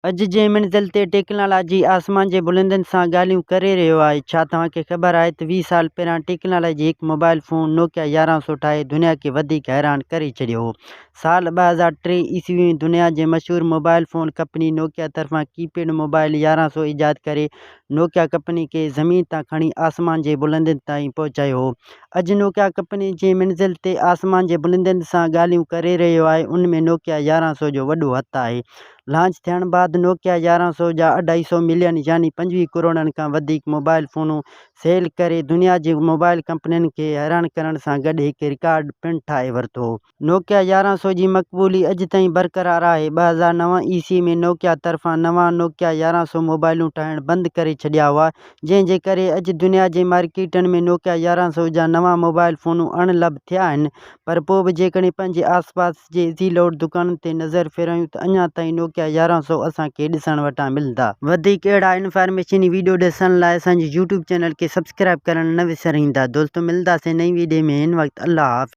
अॼु जे मंज़िल ते टेक्नोलॉजी आसमान जे बुलंदनि सां ॻाल्हियूं करे रहियो आहे। छा तव्हांखे ख़बर आहे त 20 साल पहिरियां टेक्नोलॉजी हिकु मोबाइल फ़ोन नोकिया 1100 ठाहे दुनिया खे वधीक हैरान करे छॾियो हो। साल 2003 ईस्वी में दुनिया जे मशहूरु मोबाइल फ़ोन कंपनी नोकिया तरफ़ां कीपैड मोबाइल 1100 ईजाद करे नोकिया कंपनी खे ज़मीन तां खणी आसमान जे बुलंदनि ताईं पहुचायो हो। अॼु नोकिया कंपनी जे मंज़िल ते आसमान जे बुलंदनि सां ॻाल्हियूं करे रहियो आहे। उन में नोकिया 1100 जो वॾो हथु आहे। लॉन्च थियण बैदि नोकिया 1100 जा 250 मिलियन यानी 25 करोड़नि खां वधीक मोबाइल फ़ोनूं सेल करे दुनिया जी मोबाइल कंपनियुनि खे हैरान करण सां गॾु हिकु रिकॉर्ड पिणु ठाहे वरितो। नोकिया 1100 जी मक़बूली अॼु ताईं बरक़रार आहे। 2009 ईस्वी में नोकिया तरफ़ां नवां नोकिया 1100 मोबाइलूं ठाहिण बंदि करे छॾिया हुआ, जंहिंजे करे अॼु दुनिया जे मार्केटनि में नोकिया 1100 जा नवां मोबाइल फ़ोनूं अणलभ थिया आहिनि। पर पोइ बि जेकॾहिं पंहिंजे आसपास जे ज़ीलोड दुकाननि ते नज़र फेरायूं त अञा ताईं नोकिया 1100 असांखे ॾिसण वटां मिलंदा। वधीक अहिड़ा इंफॉर्मेशन वीडियो ॾिसण लाइ असांजे यूट्यूब चैनल खे सब्सक्राइब करणु न विसरींदा। दोस्तों, मिलंदासीं नई वीडियो में। हिन वक़्तु अल्लाह हाफ़िज़।